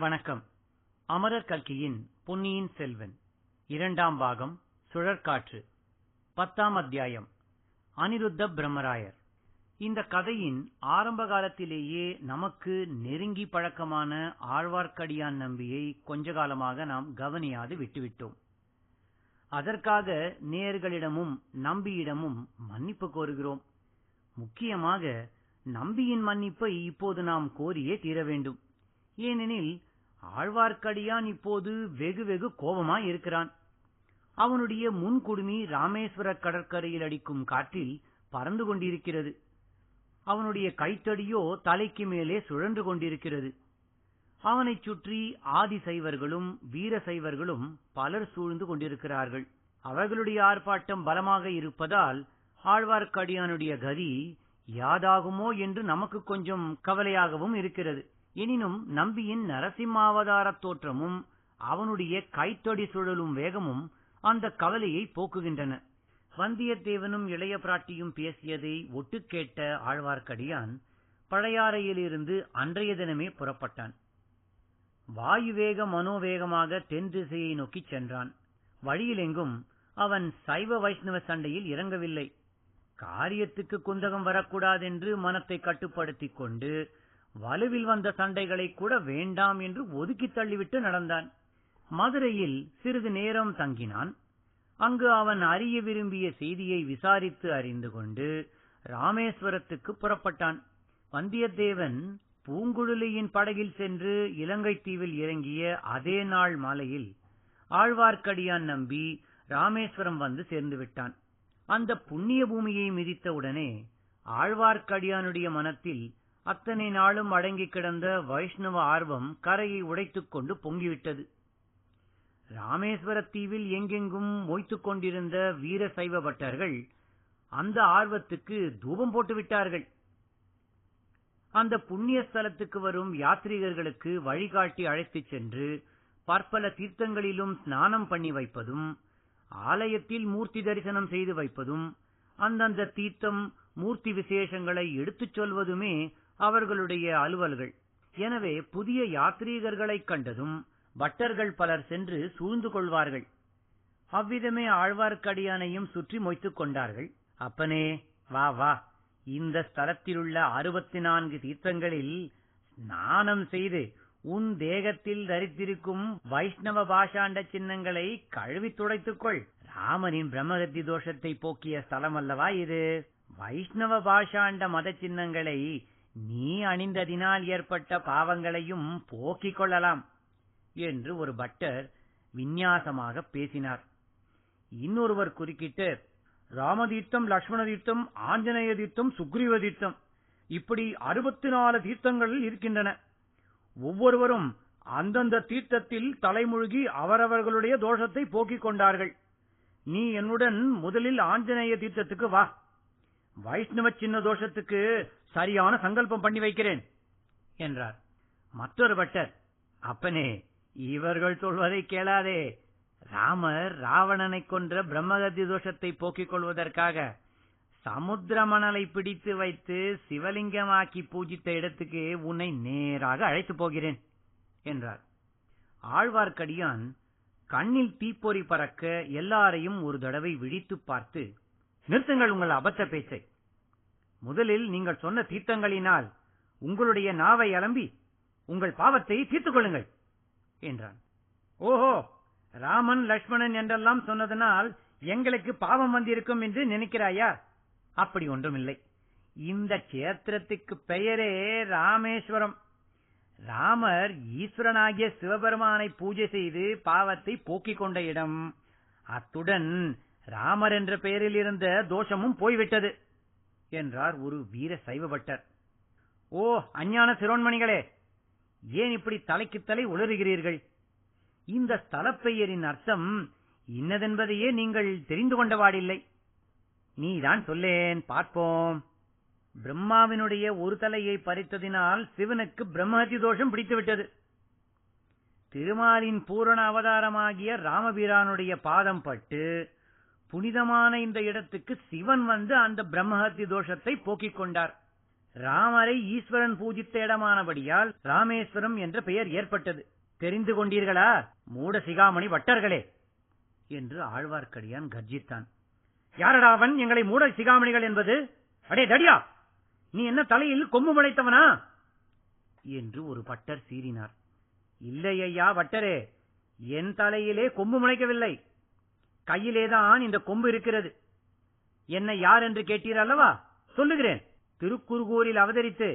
வணக்கம். அமரர் கல்கியின் பொன்னியின் செல்வன் 2ஆம் பாகம் சுழற்காற்று 10ஆம் அத்தியாயம் அனிருத்த பிரம்மராயர். இந்த கதையின் ஆரம்ப காலத்திலேயே நமக்கு நெருங்கி பழக்கமான ஆழ்வார்க்கடியான் நம்பியை கொஞ்ச காலமாக நாம் கவனியாது விட்டுவிட்டோம். அதற்காக நேயர்களிடமும் நம்பியிடமும் மன்னிப்பு கோருகிறோம். முக்கியமாக நம்பியின் மன்னிப்பை இப்போது நாம் கோரியே தீர வேண்டும். ஏனெனில் ஆழ்வார்க்கடியான் இப்போது வெகு கோபமாய் இருக்கிறான். அவனுடைய முன்குடுமி ராமேஸ்வர கடற்கரையில் அடிக்கும் காற்றில் பறந்து கொண்டிருக்கிறது. அவனுடைய கைத்தடியோ தலைக்கு மேலே சுழன்று கொண்டிருக்கிறது. அவனைச் சுற்றி ஆதி சைவர்களும் வீர சைவர்களும் பலர் சூழ்ந்து கொண்டிருக்கிறார்கள். அவர்களுடைய ஆர்ப்பாட்டம் பலமாக இருப்பதால் ஆழ்வார்க்கடியானுடைய கதி யாதாகுமோ என்று நமக்கு கொஞ்சம் கவலையாகவும் இருக்கிறது. எனினும் நம்பியின் நரசிம்மாவதார தோற்றமும் அவனுடைய கைத்தொடி சுழலும் வேகமும் அந்த கவலையை போக்குகின்றன. வந்தியத்தேவனும் இளைய பிராட்டியும் பேசியதை ஒட்டு கேட்ட ஆழ்வார்க்கடியான் பழையாறையிலிருந்து அன்றைய தினமே புறப்பட்டான். வாயுவேக மனோவேகமாக தென் திசையை நோக்கிச் சென்றான். வழியிலெங்கும் அவன் சைவ வைஷ்ணவ சண்டையில் இறங்கவில்லை. காரியத்துக்கு குந்தகம் வரக்கூடாதென்று மனத்தை கட்டுப்படுத்திக் கொண்டு வலுவில் வந்த சண்டைகளை கூட வேண்டாம் என்று ஒதுக்கி தள்ளிவிட்டு நடந்தான். மதுரையில் சிறிது நேரம் தங்கினான். அங்கு அவன் அறிய விரும்பிய செய்தியை விசாரித்து அறிந்து கொண்டு ராமேஸ்வரத்துக்கு புறப்பட்டான். வந்தியத்தேவன் பூங்குழலியின் படகில் சென்று இலங்கை தீவில் இறங்கிய அதே நாள் மாலையில் ஆழ்வார்க்கடியான் நம்பி ராமேஸ்வரம் வந்து சேர்ந்து விட்டான். அந்த புண்ணிய பூமியை மிதித்தவுடனே ஆழ்வார்க்கடியானுடைய மனத்தில் அத்தனை நாளும் அடங்கி கிடந்த வைஷ்ணவ ஆர்வம் கரையை உடைத்துக் கொண்டு பொங்கிவிட்டது. ராமேஸ்வர தீவில் எங்கெங்கும் மொய்த்துக் கொண்டிருந்த வீர சைவ பட்டர்கள் அந்த ஆர்வத்துக்கு தூபம் போட்டு விட்டார்கள். அந்த புண்ணிய ஸ்தலத்துக்கு வரும் யாத்ரீகர்களுக்கு வழிகாட்டி அழைத்துச் சென்று பற்பல தீர்த்தங்களிலும் ஸ்நானம் பண்ணி வைப்பதும், ஆலயத்தில் மூர்த்தி தரிசனம் செய்து வைப்பதும், அந்தந்த தீர்த்தம் மூர்த்தி விசேஷங்களை எடுத்துச் சொல்வதுமே அவர்களுடைய அலுவல்கள். எனவே புதிய யாத்ரீகர்களைக் கண்டதும் பட்டர்கள் பலர் சென்று சூழ்ந்து கொள்வார்கள். அவ்விதமே ஆழ்வார்க்கடியானையும் சுற்றி மொய்த்துக் கொண்டார்கள். அப்பனே, வா வா, இந்த ஸ்தலத்திலுள்ள 64 தீர்த்தங்களில் ஸ்நானம் செய்து உன் தேகத்தில் தரித்திருக்கும் வைஷ்ணவ பாஷாண்ட சின்னங்களை கழுவி துடைத்துக்கொள். ராமனின் பிரம்மகத்தி தோஷத்தை போக்கிய ஸ்தலம் அல்லவா இது? வைஷ்ணவ பாஷாண்ட மத சின்னங்களை நீ அணிந்ததினால் ஏற்பட்ட பாவங்களையும் போக்கிக் கொள்ளலாம் என்று ஒரு பட்டர் விந்நியாசமாக பேசினார். இன்னொருவர் குறுக்கிட்டு, ராமதீர்த்தம், லட்சுமண தீர்த்தம், ஆஞ்சநேய தீர்த்தம், சுக்ரீவ தீர்த்தம், இப்படி 64 தீர்த்தங்கள் இருக்கின்றன. ஒவ்வொருவரும் அந்தந்த தீர்த்தத்தில் தலைமுழுகி அவரவர்களுடைய தோஷத்தை போக்கிக் கொண்டார்கள். நீ என்னுடன் முதலில் ஆஞ்சநேய தீர்த்தத்துக்கு வா. வைஷ்ணவ சின்ன தோஷத்துக்கு சரியான சங்கல்பம் பண்ணி வைக்கிறேன் என்றார். மற்றொரு பட்டர், அப்பனே, இவர்கள் சொல்வதை கேளாதே. ராமர் ராவணனை கொன்ற பிரம்மகத்தி தோஷத்தை போக்கிக் கொள்வதற்காக சமுத்திர மணலை பிடித்து வைத்து சிவலிங்கமாக்கி பூஜித்த இடத்துக்கு உன்னை நேராக அழைத்து போகிறேன் என்றார். ஆழ்வார்க்கடியான் கண்ணில் தீப்பொறி பறக்க எல்லாரையும் ஒரு தடவை விழித்து பார்த்து, நிறுத்துங்கள் உங்கள் அபத்த பேச்சை. முதலில் நீங்கள் சொன்ன தீர்த்தங்களினால் உங்களுடைய நாவை அலம்பி உங்கள் பாவத்தை தீர்த்துக் கொள்ளுங்கள் என்றான். ஓஹோ, ராமன் லட்சுமணன் என்றெல்லாம் சொன்னதனால் எங்களுக்கு பாவம் வந்திருக்கும் என்று நினைக்கிறாயா? அப்படி ஒன்றுமில்லை. இந்த கேத்திரத்துக்கு பெயரே ராமேஸ்வரம். ராமர் ஈஸ்வரனாகிய சிவபெருமானை பூஜை செய்து பாவத்தை போக்கிக் கொண்ட இடம். அத்துடன் ராமர் என்ற பெயரில் இருந்த தோஷமும் போய்விட்டது என்றார் ஒரு வீர சைவ பட்டர். ஓ அஞ்ஞான சிரோன்மணிகளே, ஏன் இப்படி தலைக்கு தலை உளறுகிறீர்கள்? இந்த ஸ்தலப் பெயரின் அர்த்தம் இன்னதென்பதையே நீங்கள் தெரிந்து கொண்டவாடில்லை. நீதான் சொல்லேன் பார்ப்போம். பிரம்மாவினுடைய ஒரு தலையை பறித்ததினால் சிவனுக்கு பிரம்மஹத்தி தோஷம் பிடித்துவிட்டது. திருமாலின் பூரண அவதாரமாகிய ராமபிரானுடைய பாதம் பட்டு புனிதமான இந்த இடத்துக்கு சிவன் வந்து அந்த பிரம்மஹத்தி தோஷத்தை போக்கிக் கொண்டார். ராமரை ஈஸ்வரன் பூஜித்த இடமானபடியால் ராமேஸ்வரம் என்ற பெயர் ஏற்பட்டது. தெரிந்து கொண்டீர்களா மூட சிகாமணி வட்டர்களே என்று ஆழ்வார்க்கடியான் கர்ஜித்தான். யாரடா அவன் எங்களை மூட சிகாமணிகள் என்பது? அடே தடியா, நீ என்ன தலையில் கொம்பு முளைத்தவனா என்று ஒரு பட்டர் சீறினார். இல்லை ஐயா வட்டரே, என் தலையிலே கொம்பு முளைக்கவில்லை, கையிலேதான் இந்த கொம்பு இருக்கிறது. என்னை யார் என்று கேட்டீர் அல்லவா, சொல்லுகிறேன். திருக்குறுகூரில் அவதரித்து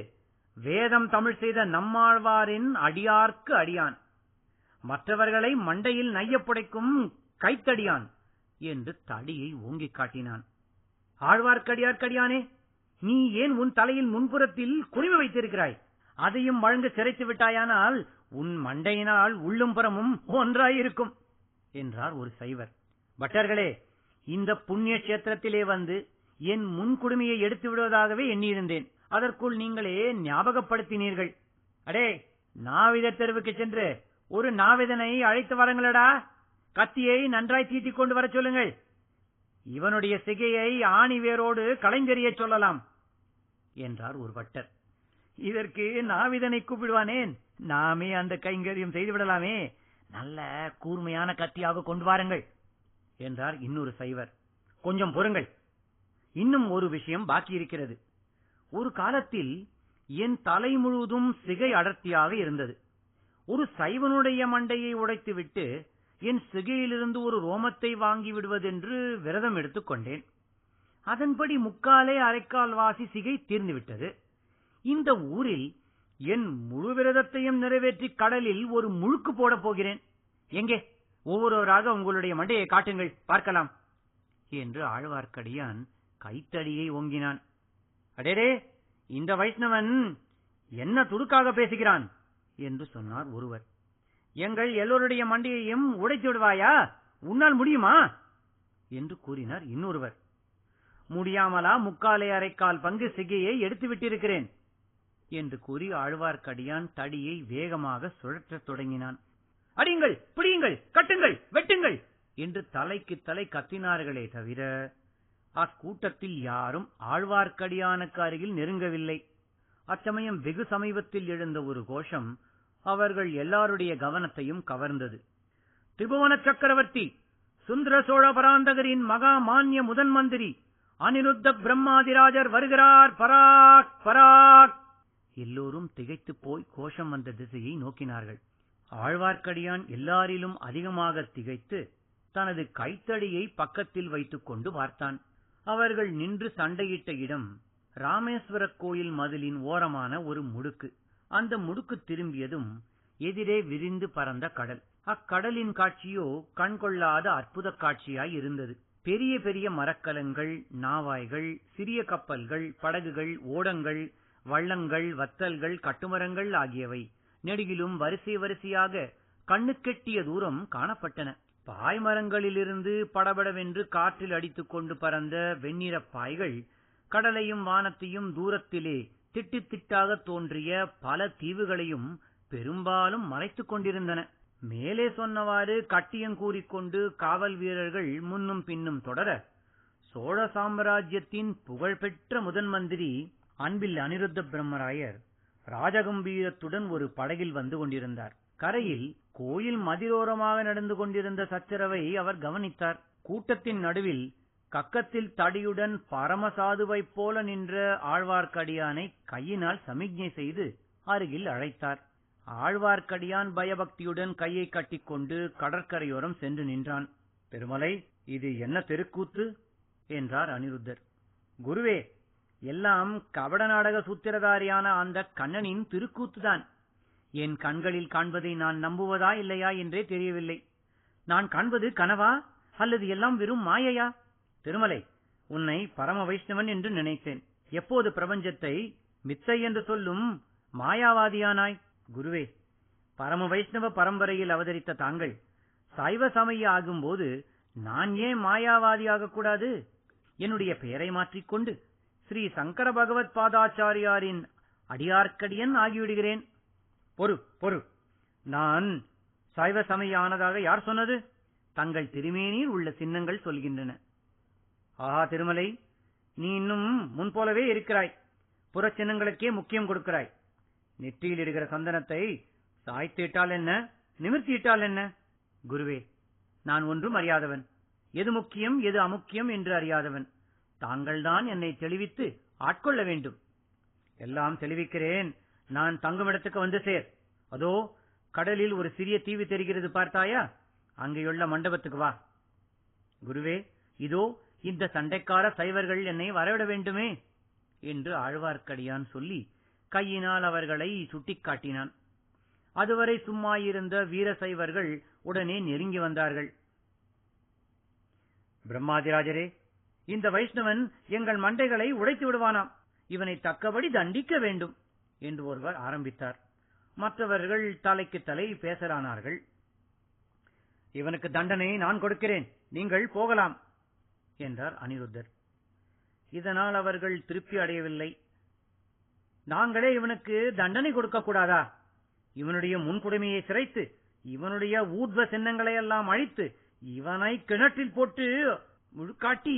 வேதம் தமிழ் செய்த நம்மாழ்வாரின் அடியார்க்கு அடியான், மற்றவர்களை மண்டையில் நையப்புடைக்கும் கைத்தடியான் என்று தடியை ஓங்கிக் காட்டினான். ஆழ்வார்க்கடியார்க்கடியானே, நீ ஏன் உன் தலையில் முன்புறத்தில் குறிவு வைத்திருக்கிறாய்? அதையும் வழங்க சிரைத்து விட்டாயானால் உன் மண்டையினால் உள்ளும் புறமும் ஒன்றாயிருக்கும் என்றார் ஒரு சைவர். பட்டர்களே, இந்த புண்ணிய கஷேத்திரத்திலே வந்து என் முன்குடுமையை எடுத்து விடுவதாகவே எண்ணியிருந்தேன். அதற்குள் நீங்களே ஞாபகப்படுத்தினீர்கள். அடே, நாவிதர் தெருவுக்கு சென்று ஒரு நாவிதனை அழைத்து வரங்களடா. கத்தியை நன்றாய் தீட்டிக் கொண்டு வர சொல்லுங்கள். இவனுடைய சிகையை ஆணி வேரோடு களைந்தெறிய சொல்லலாம் என்றார் ஒரு பட்டர். இதற்கு நாவிதனை கூப்பிடுவானேன், நாமே அந்த கைங்கரியம் செய்து விடலாமே. நல்ல கூர்மையான கத்தியாக கொண்டு வாருங்கள் என்றார் இன்னொரு சைவர். கொஞ்சம் பொறுங்கள், இன்னும் ஒரு விஷயம் பாக்கி இருக்கிறது. ஒரு காலத்தில் என் தலை முழுவதும் சிகை அடர்த்தியாக இருந்தது. ஒரு சைவனுடைய மண்டையை உடைத்துவிட்டு என் சிகையிலிருந்து ஒரு ரோமத்தை வாங்கி விடுவதென்று விரதம் எடுத்துக் கொண்டேன். அதன்படி முக்காலே அரைக்கால் வாசி சிகை தீர்ந்துவிட்டது. இந்த ஊரில் என் முழு விரதத்தையும் நிறைவேற்றி கடலில் ஒரு முழுக்கு போடப் போகிறேன். எங்கே, ஒவ்வொருவராக உங்களுடைய மண்டையை காட்டுங்கள், பார்க்கலாம் என்று ஆழ்வார்க்கடியான் கைத்தடியை ஓங்கினான். அடேரே, இந்த வைஷ்ணவன் என்ன துடுக்காக பேசுகிறான் என்று சொன்னார் ஒருவர். எங்கள் எல்லோருடைய மண்டையையும் உடைத்து விடுவாயா, உன்னால் முடியுமா என்று கூறினார் இன்னொருவர். முடியாமலா முக்காலே அரைக்கால் பங்கு சிகையை எடுத்து விட்டிருக்கிறேன் என்று கூறி ஆழ்வார்க்கடியான் தடியை வேகமாக சுழற்றத் தொடங்கினான். அடியுங்கள், பிடியுங்கள், கட்டுங்கள், வெட்டுங்கள் என்று தலைக்கு தலை கத்தினார்களே தவிர அக்கூட்டத்தில் யாரும் ஆழ்வார்க்கடியானுக்கு அருகில் நெருங்கவில்லை. அச்சமயம் வெகு சமீபத்தில் எழுந்த ஒரு கோஷம் அவர்கள் எல்லாருடைய கவனத்தையும் கவர்ந்தது. திரிபுவன சக்கரவர்த்தி சுந்தர சோழ பராந்தகரின் மகா மான்ய முதன் மந்திரி அனிருத்த பிரம்மாதிராஜர் வருகிறார், பராக் பராக். எல்லோரும் திகைத்து போய் கோஷம் வந்த திசையை நோக்கினார்கள். ஆழ்வார்க்கடியான் எல்லாரிலும் அதிகமாக திகைத்து தனது கைத்தடியை பக்கத்தில் வைத்துக் கொண்டு பார்த்தான். அவர்கள் நின்று சண்டையிட்ட இடம் ராமேஸ்வர கோயில் மதிலின் ஓரமான ஒரு முடுக்கு. அந்த முடுக்கு திரும்பியதும் எதிரே விரிந்து பறந்த கடல். அக்கடலின் காட்சியோ கண்கொள்ளாத அற்புத காட்சியாய் இருந்தது. பெரிய பெரிய மரக்கலங்கள், நாவாய்கள், சிறிய கப்பல்கள், படகுகள், ஓடங்கள், வள்ளங்கள், வத்தல்கள், கட்டுமரங்கள் ஆகியவை நெடுகிலும் வரிசை வரிசையாக கண்ணுக்கெட்டிய தூரம் காணப்பட்டன. பாய்மரங்களிலிருந்து படபடவென்று காற்றில் அடித்துக் கொண்டு பறந்த வெண்ணிறப் பாய்கள் கடலையும் வானத்தையும் தூரத்திலே திட்டு திட்டாக தோன்றிய பல தீவுகளையும் பெரும்பாலும் மறைத்துக் கொண்டிருந்தன. மேலே சொன்னவாறு கட்டியங்கூறிக்கொண்டு காவல் வீரர்கள் முன்னும் பின்னும் தொடர சோழ சாம்ராஜ்யத்தின் புகழ்பெற்ற முதன் மந்திரி அன்பில் அனிருத்த பிரம்மராயர் ராஜகம்பீரத்துடன் ஒரு படகில் வந்து கொண்டிருந்தார். கரையில் கோயில் மதிரோரமாக நடந்து கொண்டிருந்த சச்சரவை அவர் கவனித்தார். கூட்டத்தின் நடுவில் கக்கத்தில் தடியுடன் பரமசாதுவைப் போல நின்ற ஆழ்வார்க்கடியானை கையினால் சமிக்ஞை செய்து அருகில் அழைத்தார். ஆழ்வார்க்கடியான் பயபக்தியுடன் கையை கட்டிக்கொண்டு கடற்கரையோரம் சென்று நின்றான். பெருமலை, இது என்ன தெருக்கூத்து என்றார் அனிருத்தர். குருவே, எல்லாம் கபட நாடக சூத்திரதாரியான அந்த கண்ணனின் திருக்கூத்துதான். என் கண்களில் காண்பதை நான் நம்புவதா இல்லையா என்றே தெரியவில்லை. நான் காண்பது கனவா அல்லது எல்லாம் வெறும் மாயையா? திருமலை, உன்னை பரம வைஷ்ணவன் என்று நினைத்தேன். எப்போது பிரபஞ்சத்தை மித்தை என்று சொல்லும் மாயாவாதியானாய்? குருவே, பரம வைஷ்ணவ பரம்பரையில் அவதரித்த தாங்கள் சைவ சமய ஆகும்போது நான் ஏன் மாயாவாதியாக கூடாது? என்னுடைய பெயரை மாற்றிக்கொண்டு ஸ்ரீ சங்கர பகவத் பாதாச்சாரியாரின் அடியார்க்கடியன் ஆகிவிடுகிறேன். பொறு, நான் சைவ சமய ஆனதாக யார் சொன்னது? தங்கள் திருமேனியில் உள்ள சின்னங்கள் சொல்கின்றன. ஆஹா திருமலை, நீ இன்னும் முன்போலவே இருக்கிறாய். புற சின்னங்களுக்கே முக்கியம் கொடுக்கிறாய். நெற்றியில் இருக்கிற சந்தனத்தை சாய்த்திட்டால் என்ன, நிமிர்த்தியிட்டால் என்ன? குருவே, நான் ஒன்றும் அறியாதவன், எது முக்கியம் எது அமுக்கியம் என்று அறியாதவன். தாங்கள்தான் என்னை தெளிவித்து ஆட்கொள்ள வேண்டும். எல்லாம் தெளிவிக்கிறேன். நான் தங்குமிடத்துக்கு வந்து சேர். அதோ கடலில் ஒரு சிறிய தீவு தெரிகிறது, பார்த்தாயா? அங்கேயுள்ள மண்டபத்துக்கு வா. குருவே, இதோ இந்த சண்டைக்கார சைவர்கள் என்னை வரவிட வேண்டுமே என்று ஆழ்வார்க்கடியான் சொல்லி கையினால் அவர்களை சுட்டிக்காட்டினான். அதுவரை சும்மா இருந்த வீர சைவர்கள் உடனே நெருங்கி வந்தார்கள். பிரம்மாதிராஜரே, இந்த வைஷ்ணவன் எங்கள் மண்டைகளை உடைத்து விடுவானாம். இவனை தக்கபடி தண்டிக்க வேண்டும் என்று ஒருவர் ஆரம்பித்தார். மற்றவர்கள் தலைக்கு தலை பேசலானார்கள். இவனுக்கு தண்டனை நான் கொடுக்கிறேன், நீங்கள் போகலாம் என்றார் அனிருத்தர். இதனால் அவர்கள் திருப்தி அடையவில்லை. நாங்களே இவனுக்கு தண்டனை கொடுக்க கூடாதா? இவனுடைய முன்குடுமையை சிரைத்து, இவனுடைய ஊர்வ சின்னங்களை எல்லாம் அழித்து, இவனை கிணற்றில் போட்டு முழுக்காட்டி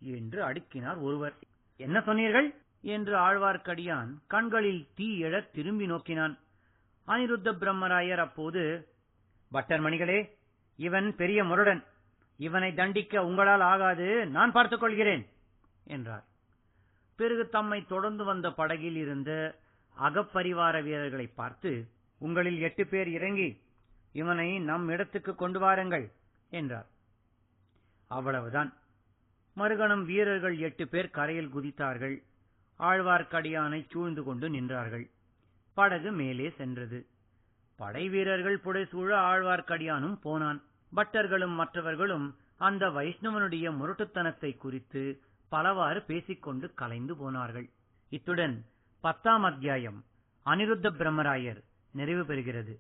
என்று அடுக்கினார் ஒருவர். என்ன சொன்னீர்கள் என்று ஆழ்வார்க்கடியான் கண்களில் தீ எழத் திரும்பி நோக்கினான். அனிருத்த பிரம்மராயர் அப்போது, பட்டர் மணிகளே, இவன் பெரிய முரடன், இவனை தண்டிக்க உங்களால் ஆகாது, நான் பார்த்துக் கொள்கிறேன் என்றார். பிறகு தம்மை தொடர்ந்து வந்த படகில் இருந்த அகப்பரிவார வீரர்களை பார்த்து, உங்களில் 8 பேர் இறங்கி இவனை நம் இடத்துக்கு கொண்டு வாருங்கள் என்றார். அவ்வளவுதான். மறுகணம் வீரர்கள் 8 பேர் கரையில் குதித்தார்கள். ஆழ்வார்க்கடியானை சூழ்ந்து கொண்டு நின்றார்கள். படகு மேலே சென்றது. படை வீரர்கள் புடைசூழ ஆழ்வார்க்கடியானும் போனான். பட்டர்களும் மற்றவர்களும் அந்த வைஷ்ணவனுடைய முரட்டுத்தனத்தை குறித்து பலவாறு பேசிக்கொண்டு கலைந்து போனார்கள். இத்துடன் 10ஆம் அத்தியாயம் அனிருத்த பிரம்மராயர் நிறைவு பெறுகிறது.